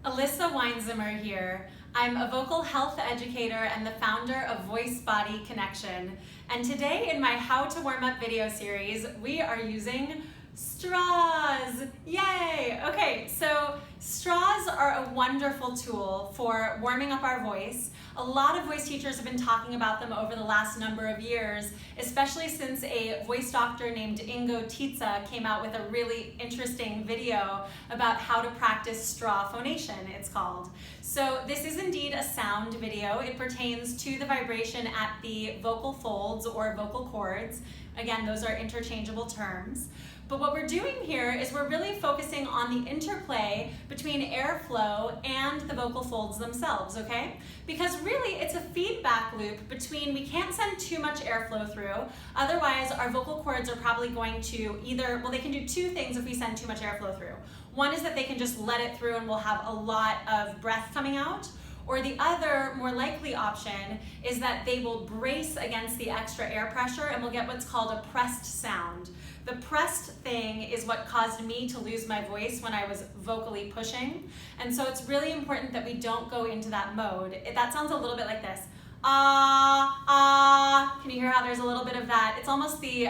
Elissa Weinzimmer here. I'm a vocal health educator and the founder of Voice-Body Connection. And today in my How to Warm Up video series, we are using straws. Yay! Okay, so straws are a wonderful tool for warming up our voice. A lot of voice teachers have been talking about them over the last number of years, especially since a voice doctor named Ingo Tietze came out with a really interesting video about how to practice straw phonation, it's called. So this is indeed a sound video. It pertains to the vibration at the vocal folds or vocal cords. Again, those are interchangeable terms. But what we're doing here is we're really focusing on the interplay between airflow and the vocal folds themselves, okay? Because really it's a feedback loop between, we can't send too much airflow through, otherwise our vocal cords are probably going to either, well, they can do two things if we send too much airflow through. One is that they can just let it through and we'll have a lot of breath coming out. Or the other, more likely option is that they will brace against the extra air pressure and we'll get what's called a pressed sound. The pressed thing is what caused me to lose my voice when I was vocally pushing. And so it's really important that we don't go into that mode. That sounds a little bit like this. Ah, ah. Can you hear how there's a little bit of that? It's almost the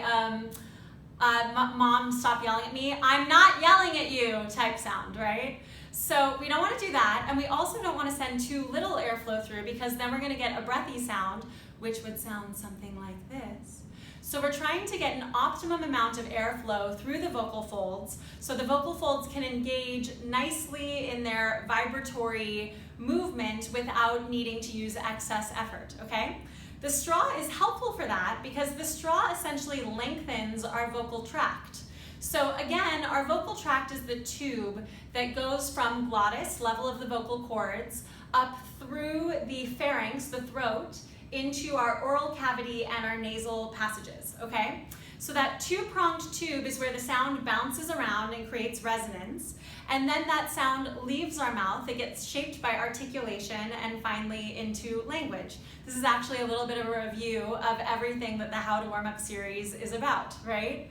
mom, stop yelling at me. I'm not yelling at you type sound, right? So we don't want to do that, and we also don't want to send too little airflow through because then we're going to get a breathy sound, which would sound something like this. So we're trying to get an optimum amount of airflow through the vocal folds so the vocal folds can engage nicely in their vibratory movement without needing to use excess effort, okay? The straw is helpful for that because the straw essentially lengthens our vocal tract. So again, our vocal tract is the tube that goes from glottis, level of the vocal cords, up through the pharynx, the throat, into our oral cavity and our nasal passages, okay? So that two-pronged tube is where the sound bounces around and creates resonance, and then that sound leaves our mouth. It gets shaped by articulation and finally into language. This is actually a little bit of a review of everything that the How to Warm Up series is about, right?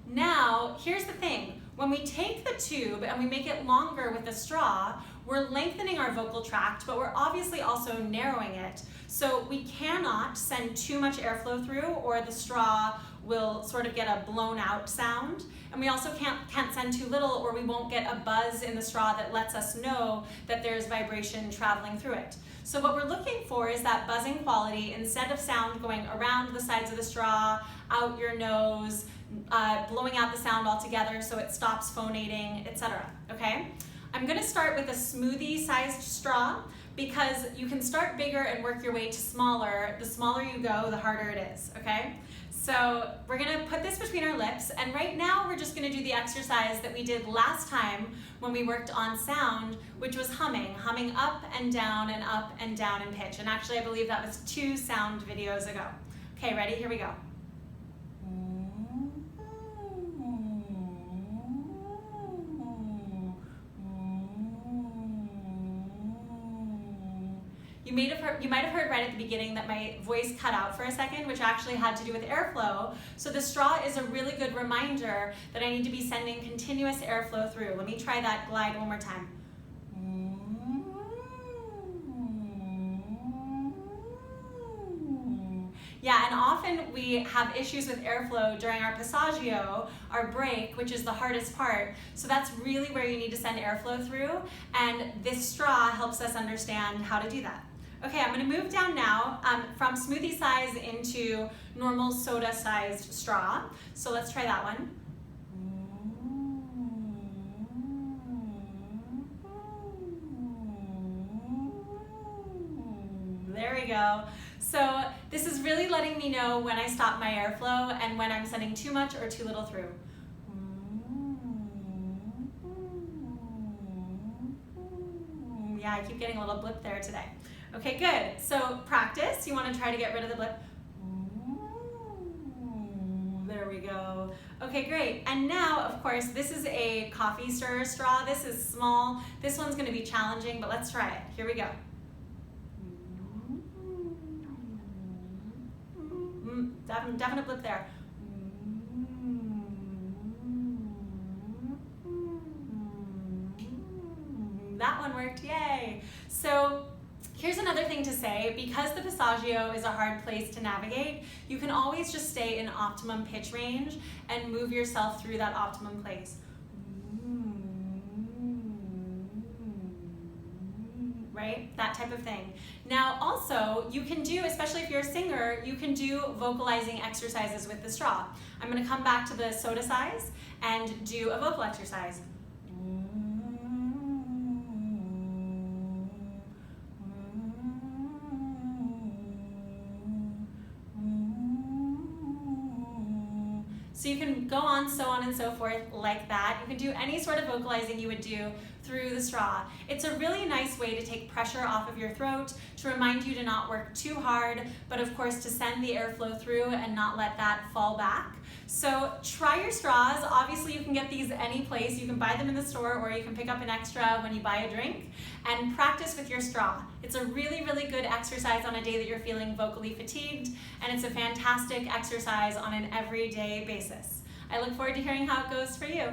Now, here's the thing. When we take the tube and we make it longer with a straw, we're lengthening our vocal tract, but we're obviously also narrowing it. So we cannot send too much airflow through or the straw will sort of get a blown out sound. And we also can't send too little or we won't get a buzz in the straw that lets us know that there's vibration traveling through it. So what we're looking for is that buzzing quality instead of sound going around the sides of the straw, out your nose, blowing out the sound altogether so it stops phonating, etc. Okay? I'm going to start with a smoothie-sized straw because you can start bigger and work your way to smaller. The smaller you go, the harder it is, okay? So we're going to put this between our lips, and right now we're just going to do the exercise that we did last time when we worked on sound, which was humming up and down in pitch. And actually I believe that was 2 sound videos ago. Okay, ready? Here we go. You might have heard right at the beginning that my voice cut out for a second, which actually had to do with airflow. So the straw is a really good reminder that I need to be sending continuous airflow through. Let me try that glide one more time. Yeah, and often we have issues with airflow during our passaggio, our break, which is the hardest part. So that's really where you need to send airflow through, and this straw helps us understand how to do that. Okay, I'm going to move down now from smoothie size into normal soda-sized straw. So let's try that one. There we go. So this is really letting me know when I stop my airflow and when I'm sending too much or too little through. Yeah, I keep getting a little blip there today. Okay, good. So practice. You want to try to get rid of the blip. There we go. Okay, great. And now, of course, this is a coffee stirrer straw. This is small. This one's going to be challenging, but let's try it. Here we go. Definite blip there. That one worked, yay. So here's another thing to say. Because the passaggio is a hard place to navigate, you can always just stay in optimum pitch range and move yourself through that optimum place. Right? That type of thing. Now also, you can do, especially if you're a singer, you can do vocalizing exercises with the straw. I'm going to come back to the soda size and do a vocal exercise. So you can go on, so on and so forth like that. You can do any sort of vocalizing you would do through the straw. It's a really nice way to take pressure off of your throat, to remind you to not work too hard, but of course to send the airflow through and not let that fall back. So try your straws. Obviously you can get these any place. You can buy them in the store or you can pick up an extra when you buy a drink, and practice with your straw. It's a really, really good exercise on a day that you're feeling vocally fatigued, and it's a fantastic exercise on an everyday basis. I look forward to hearing how it goes for you.